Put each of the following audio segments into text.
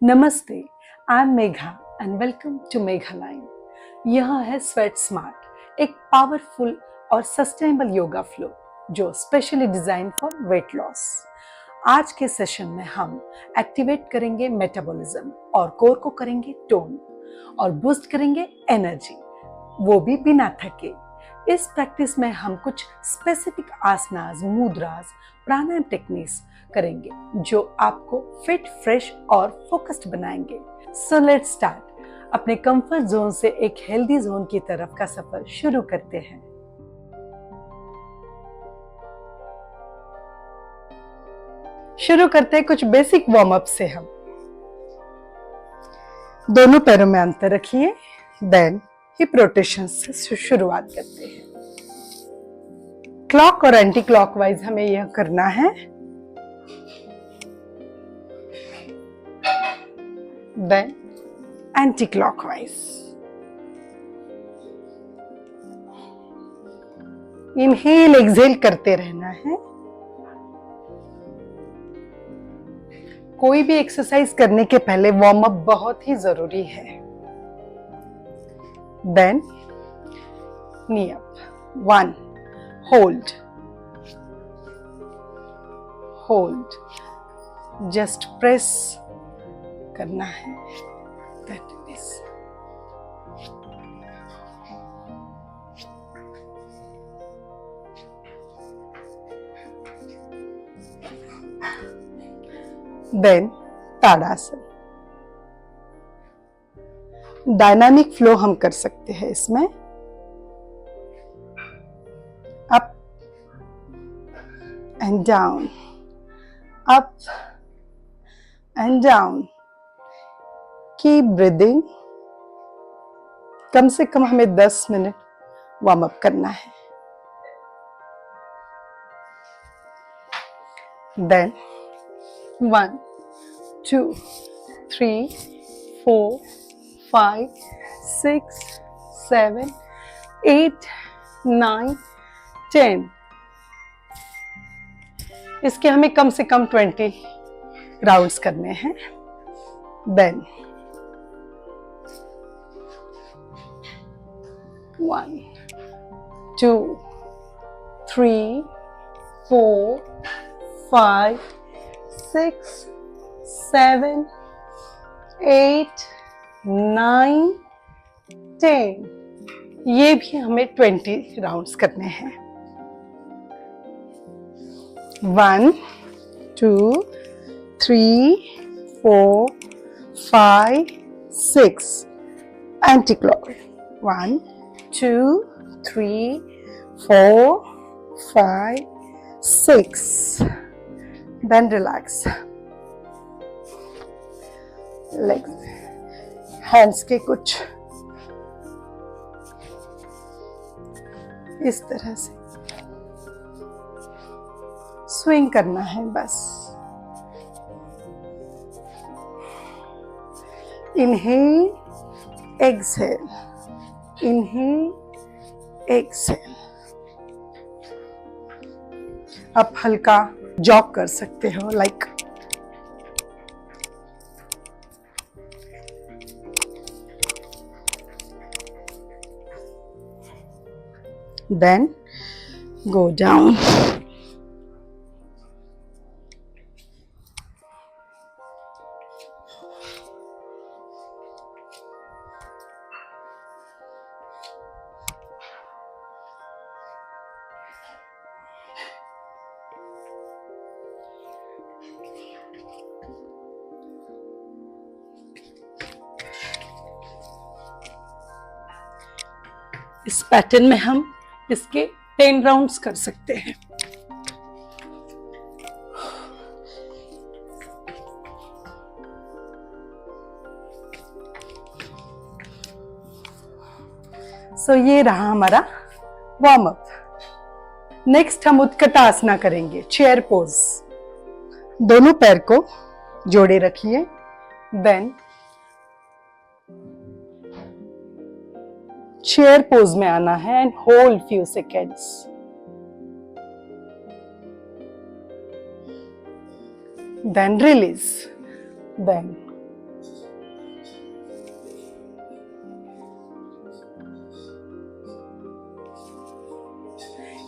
नमस्ते, I am Megha and welcome to Megha line. यह है स्वेट स्मार्ट, एक पावरफुल और सस्टेनेबल योगा फ्लो जो specially design for weight loss. आज के सेशन में हम एक्टिवेट करेंगे मेटाबॉलिज्म और कोर को करेंगे टोन और बूस्ट करेंगे एनर्जी, वो भी बिना थके। इस प्रैक्टिस में हम कुछ स्पेसिफिक आसनास, मुद्रास, प्राणायाम टेक्निक्स करेंगे जो आपको फिट, फ्रेश और फोकस्ड बनाएंगे। So let's start. अपने कंफर्ट जोन से एक हेल्दी जोन की तरफ का सफर शुरू करते हैं। शुरू करते हैं कुछ बेसिक वार्म अप से। हम दोनों पैरों में अंतर रखिए, देन हिप रोटेशन से शुरुआत करते हैं। क्लॉक और एंटी क्लॉकवाइज हमें यह करना है। Then anti clockwise. Inhale exhale करते रहना है। कोई भी एक्सरसाइज करने के पहले वार्म अप बहुत ही जरूरी है। Then knee up, 1, hold, just press करना है। That is. Then tadasana. Dynamic flow हम कर सकते हैं इसमें। Up and down, up and down. Keep breathing. कम से कम हमें 10 मिनट वार्म अप करना है। देन 1, 2, 3, 4, 5, 6, 7, 8, 9, 10। इसके हमें कम से कम 20 राउंड्स करने हैं। देन 1, 2, 3, 4, 5, 6, 7, 8, 9, 10। ये भी हमें 20 राउंड्स करने हैं। 1, 2, 3, 4, 5, 6 anti clock. 1, 2, 3, 4, 5, 6। Then relax. Legs, hands के कुछ इस तरह से स्विंग करना है बस। Inhale, exhale, inhale, exhale. आप हल्का जॉग कर सकते हो, लाइक देन गो डाउन। इस पैटर्न में हम इसके 10 राउंड्स कर सकते हैं। सो ये रहा हमारा वार्म अप। नेक्स्ट हम उत्कटासना करेंगे, चेयर पोज। दोनों पैर को जोड़े रखिए। देन चेयर पोज में आना है and hold few seconds. Then release, then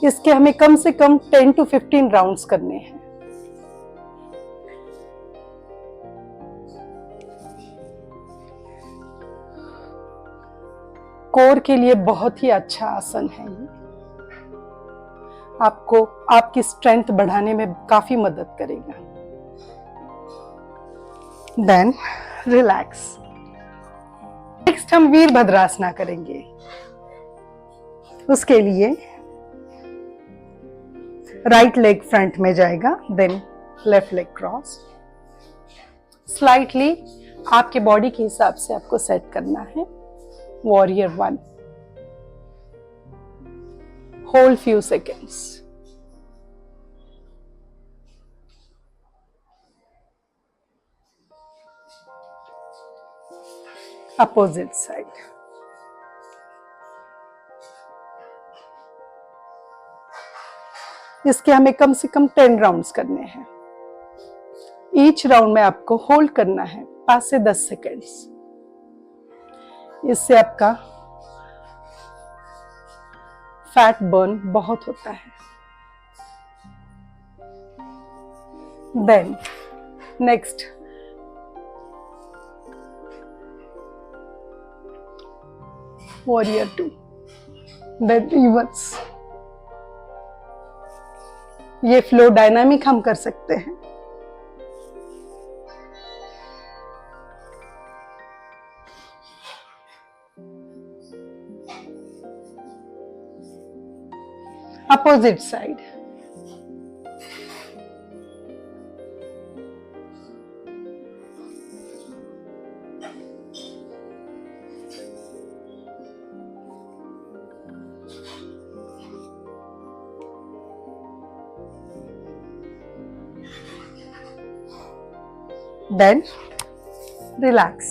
इसके हमें कम से कम 10 to 15 राउंड्स करने हैं। कोर के लिए बहुत ही अच्छा आसन है ये, आपको आपकी स्ट्रेंथ बढ़ाने में काफी मदद करेगा। Then relax. नेक्स्ट हम वीरभद्रासना करेंगे। उसके लिए राइट लेग फ्रंट में जाएगा, then left leg cross. Slightly आपके बॉडी के हिसाब से आपको सेट करना है। Warrior 1, hold few seconds. Opposite side. इसके हमें कम से कम 10 राउंड्स करने हैं। ईच राउंड में आपको होल्ड करना है 5 से 10 सेकेंड्स। इससे आपका फैट बर्न बहुत होता है। Then next warrior 2, then reverse. ये फ्लो डायनामिक हम कर सकते हैं। Opposite side. Then relax.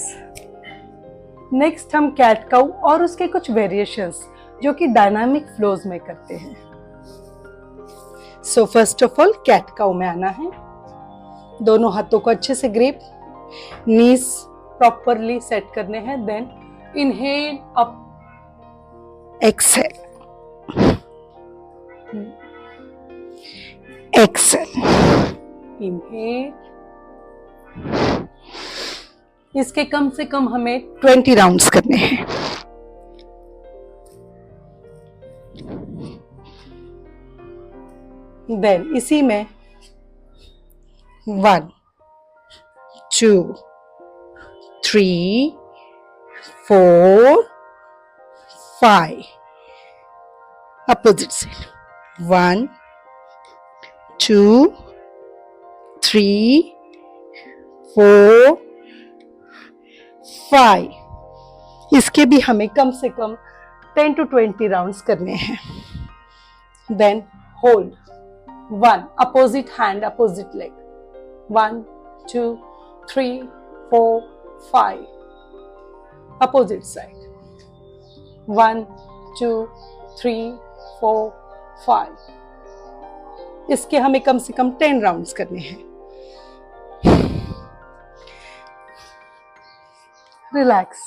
Next हम कैट काउ और उसके कुछ वेरिएशंस जो कि डायनामिक फ्लोज में करते हैं। So first of all cat cow में आना है। दोनों हाथों को अच्छे से ग्रिप, नीज प्रॉपरली सेट करने हैं। Then inhale up, exhale, exhale, inhale. इसके कम से कम हमें 20 राउंड्स करने हैं। देन इसी में 1 2 3 4 5 अपोजिट साइड। 1 2 3 4 5। इसके भी हमें कम से कम 10 to 20 राउंड्स करने हैं। Then hold 1, opposite hand, opposite leg. 1 2 3 4 5 opposite side. 1 2 3 4 5। इसके हमें कम से कम 10 राउंड्स करने हैं। रिलैक्स।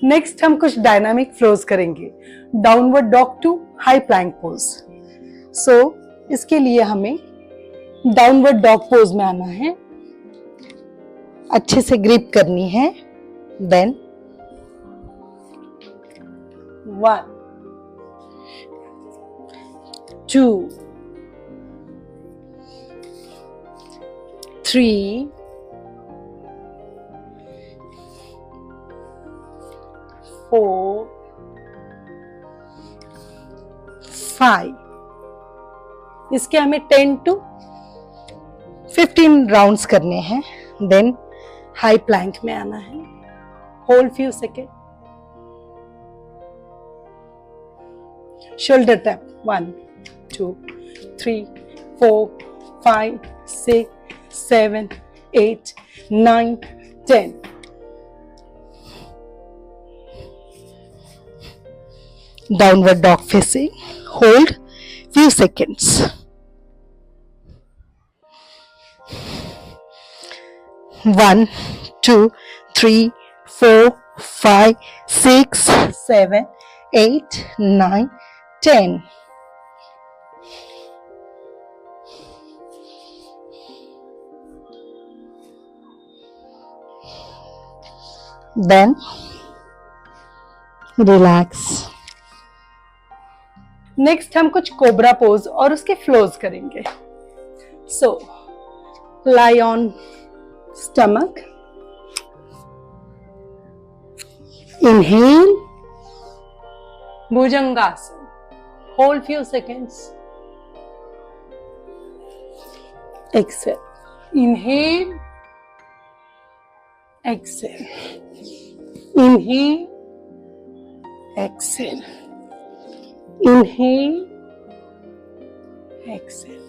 नेक्स्ट हम कुछ डायनामिक फ्लोज करेंगे। Downward dog to high plank pose. So इसके लिए हमें डाउनवर्ड डॉग पोज में आना है। अच्छे से ग्रिप करनी है। देन 1 2 3 4 5। इसके हमें 10 to 15 राउंड्स करने हैं। देन हाई प्लैंक में आना है। Hold few second. Shoulder tap 1 2 3 4 5 6 7 8 9 10। Downward dog facing. Hold few seconds. 1, 2, 3, 4, 5, 6, 7, 8, 9, 10. Then relax. Next हम कुछ कोबरा पोज और उसके फ्लोज करेंगे. So lie on stomach, inhale, bhujangasana, hold few seconds, exhale, inhale, exhale, inhale, exhale, inhale, exhale.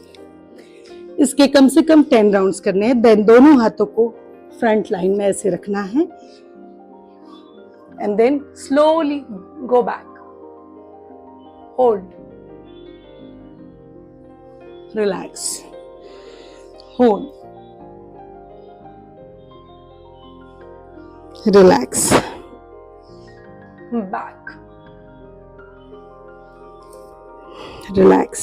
इसके कम से कम 10 rounds करने हैं. देन दोनों हाथों को फ्रंट लाइन में ऐसे रखना है and then slowly go back, hold, relax, hold, relax, back, relax,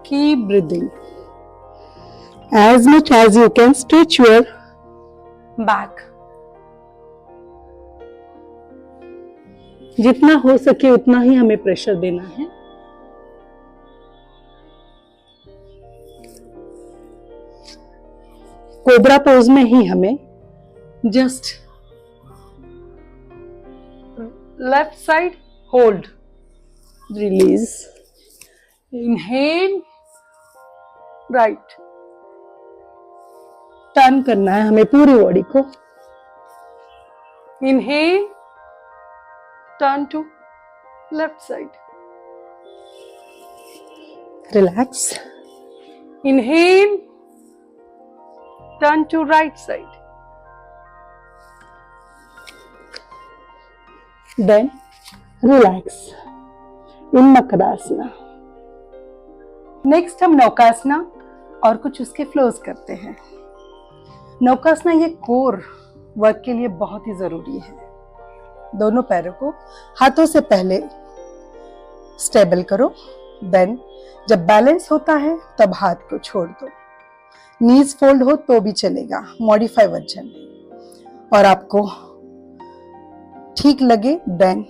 keep breathing. As much as you can, stretch your back. जितना हो सके उतना ही हमें प्रेशर देना है. कोबरा पोज में ही हमें just left side hold, release, inhale, right, turn करना है हमें पूरी बॉडी को. inhale, turn to left side, relax, inhale, turn to right side, then relax in Makarasana. Next हम नौकासना और कुछ उसके फ्लोज करते हैं. नौकासना ये कोर वर्क के लिए बहुत ही जरूरी है. दोनों पैरों को हाथों से पहले स्टेबल करो, देन जब बैलेंस होता है तब हाथ को छोड़ दो. नीज फोल्ड हो तो भी चलेगा, मॉडिफाई वर्जन. और आपको ठीक लगे देन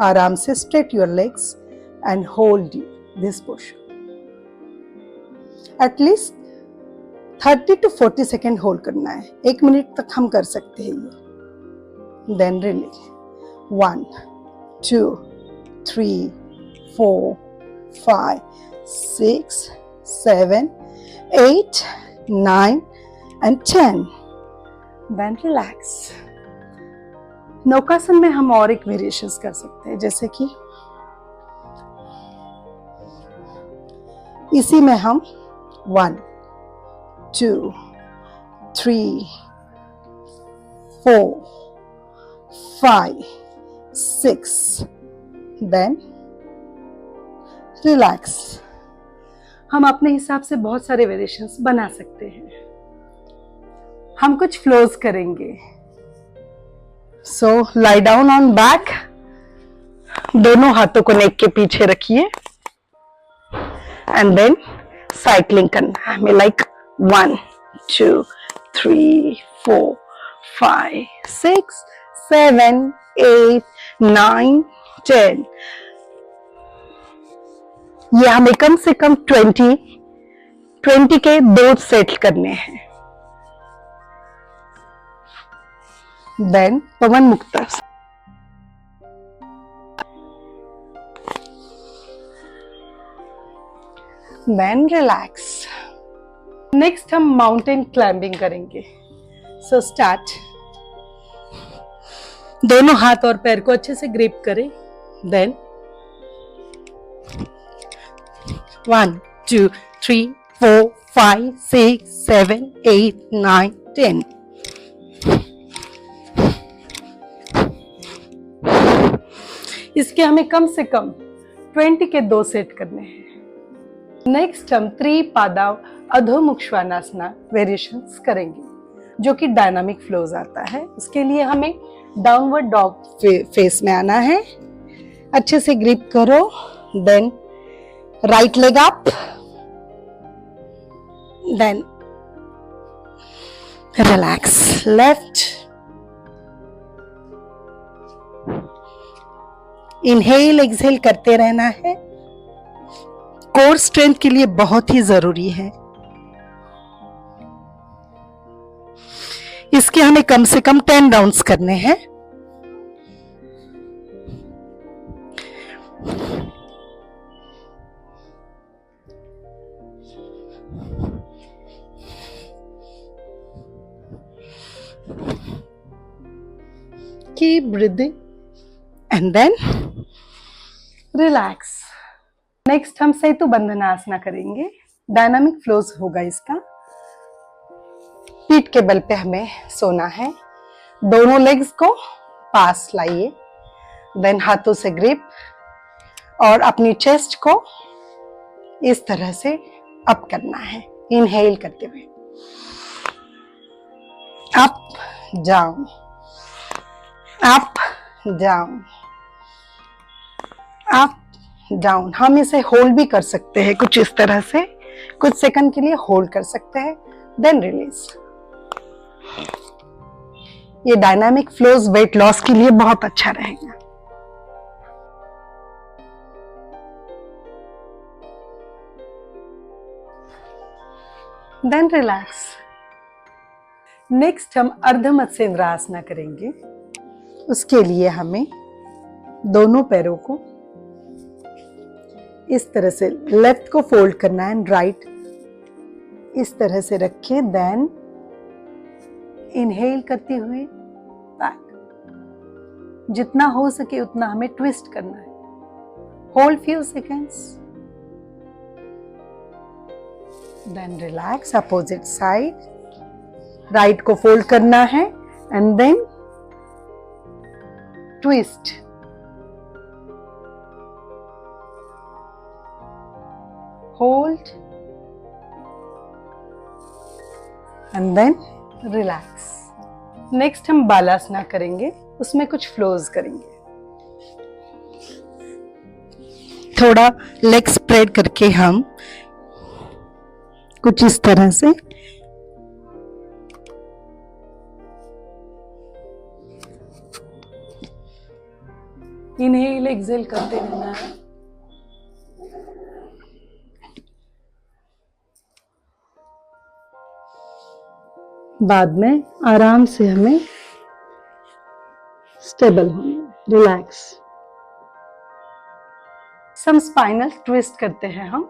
आराम से straight your legs and hold this posture. At least 30 to 40 second hold करना है. 1 मिनट तक हम कर सकते हैं ये. Then release. 1, 2, 3, 4, 5, 6, 7, 8, 9 and 10. Then relax. नौकासन में हम और एक वेरिएशंस कर सकते हैं, जैसे कि इसी में हम 1, 2, 3, 4, 5, 6, देन रिलैक्स. हम अपने हिसाब से बहुत सारे वेरिएशंस बना सकते हैं. हम कुछ फ्लोज करेंगे. So lie down on back, दोनों हाथों को नेक के पीछे रखिए एंड देन साइक्लिंग करना है हमें. लाइक 1, 2, 3, 4, 5, 6, 7, 8, 9, 10. ये हमें कम से कम 20 के 2 सेट करने हैं. Then Pavan Mukta. Then relax. Next हम माउंटेन क्लाइंबिंग करेंगे. So start. दोनों हाथ और पैर को अच्छे से ग्रिप करें. देन 1, 2, 3, 4, 5, 6, 7, 8, 9, 10. इसके हमें कम से कम 20 के 2 सेट करने हैं. नेक्स्ट हम त्रिपादा अधोमुख श्वानासना वेरिएशंस करेंगे, जो कि डायनामिक फ्लोज आता है। उसके लिए हमें डाउनवर्ड डॉग फेस में आना है। अच्छे से ग्रिप करो, then right leg up, then relax left, inhale exhale करते रहना है। कोर स्ट्रेंथ के लिए बहुत ही जरूरी है। इसके हमें कम से कम 10 राउंड्स करने हैं। Keep breathing and then relax. Next हम सेतु बंधनासना करेंगे। डायनामिक फ्लोज होगा इसका। पीठ के बल पे हमें सोना है। दोनों लेग्स को पास लाइए, देन हाथों से ग्रिप और अपनी चेस्ट को इस तरह से अप करना है, इनहेल करते हुए। Up down, up down, up down. हम इसे होल्ड भी कर सकते हैं कुछ इस तरह से, कुछ सेकंड के लिए होल्ड कर सकते हैं, देन रिलीज। ये डायनामिक फ्लोज वेट लॉस के लिए बहुत अच्छा रहेगा। Then relax. नेक्स्ट हम अर्ध मत्स्येंद्रासना करेंगे। उसके लिए हमें दोनों पैरों को इस तरह से, लेफ्ट को फोल्ड करना है एंड राइट इस तरह से रखें, देन इनहेल करते हुए बैक। जितना हो सके उतना हमें ट्विस्ट करना है। Hold few seconds, then relax. Opposite side, right को फोल्ड करना है and then twist. Hold and then relax. Next हम बालासना करेंगे। उसमें कुछ फ्लोज करेंगे। थोड़ा लेग स्प्रेड करके हम कुछ इस तरह से इनहेल एक्सहेल करते रहना है। बाद में आराम से हमें स्टेबल होना है। रिलैक्स। सम स्पाइनल ट्विस्ट करते हैं हम।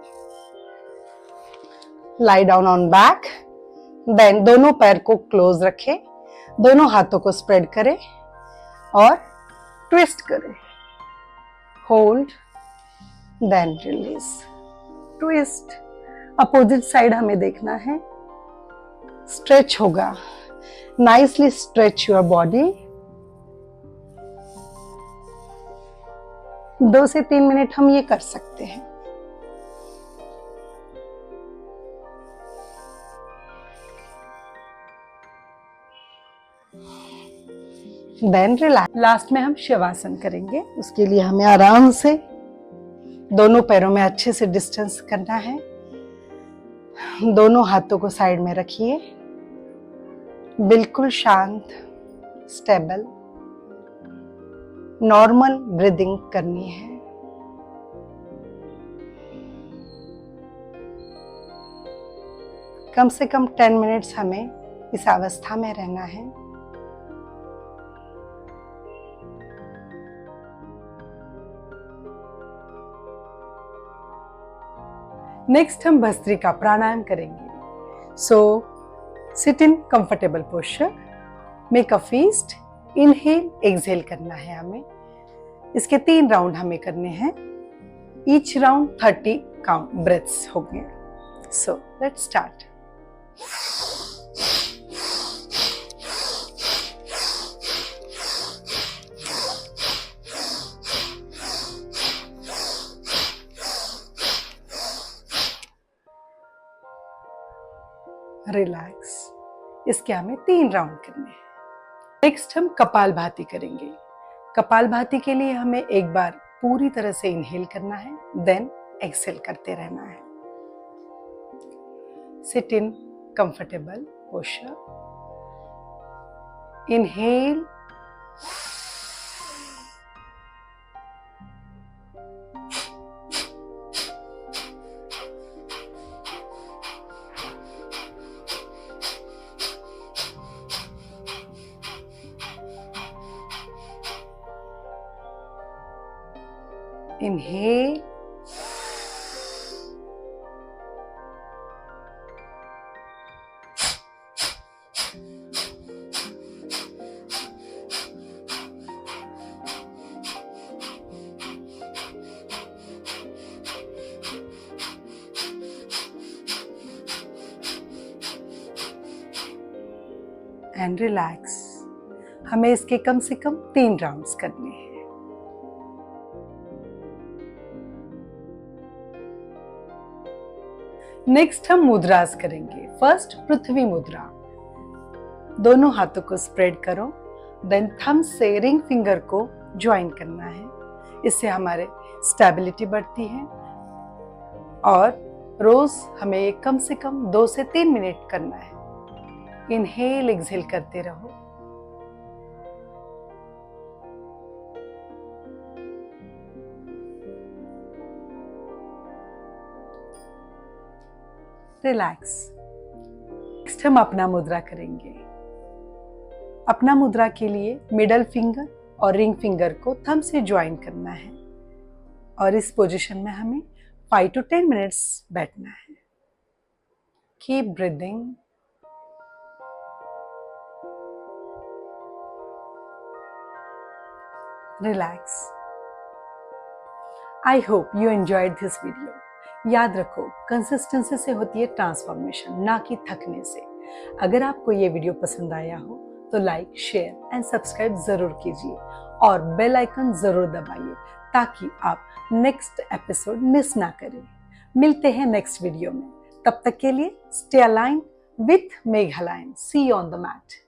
Lie down on back, then दोनों पैर को क्लोज रखें, दोनों हाथों को स्प्रेड करें और ट्विस्ट करें। Hold then release, twist. Opposite side हमें देखना है। स्ट्रेच होगा। Nicely stretch your body. 2 से 3 मिनट हम ये कर सकते हैं। Then relax. लास्ट में हम शवासन करेंगे। उसके लिए हमें आराम से दोनों पैरों में अच्छे से डिस्टेंस करना है। दोनों हाथों को साइड में रखिए। बिल्कुल शांत, स्टेबल, नॉर्मल ब्रीदिंग करनी है। कम से कम 10 मिनट्स हमें इस अवस्था में रहना है। नेक्स्ट हम भस्त्रिका प्राणायाम करेंगे। So sit in comfortable posture, make a feast, inhale exhale करना है हमें। इसके 3 राउंड हमें करने हैं। ईच राउंड 30 काउंट ब्रेथ्स होंगे। So let's start. रिलैक्स। इसके हमें 3 राउंड करने हैं। नेक्स्ट हम कपालभाति करेंगे। कपालभाति के लिए हमें एक बार पूरी तरह से इनहेल करना है, देन एक्सहेल करते रहना है। Sit in comfortable posture. Inhale, inhale, and relax। हमें इसके कम से कम 3 राउंड्स करने हैं। नेक्स्ट हम मुद्रास करेंगे। फर्स्ट पृथ्वी मुद्रा। दोनों हाथों को स्प्रेड करो, देन थंब से रिंग फिंगर को ज्वाइन करना है। इससे हमारे स्टेबिलिटी बढ़ती है और रोज हमें कम से कम 2 से 3 मिनट करना है। इनहेल एक्सहेल करते रहो। रिलैक्स। नेक्स्ट हम अपना मुद्रा करेंगे। अपना मुद्रा के लिए मिडल फिंगर और रिंग फिंगर को थंब से ज्वाइन करना है और इस पोजीशन में हमें 5 to 10 मिनट्स बैठना है। Keep breathing. Relax. I hope you enjoyed this video. याद रखो, कंसिस्टेंसी से होती है ट्रांसफॉर्मेशन, ना कि थकने से। अगर आपको ये वीडियो पसंद आया हो तो लाइक, शेयर एंड सब्सक्राइब जरूर कीजिए और बेल आइकन जरूर दबाइए ताकि आप नेक्स्ट एपिसोड मिस ना करें। मिलते हैं नेक्स्ट वीडियो में। तब तक के लिए स्टे अलाइन्ड विथ मेघालाइन। See you on the mat.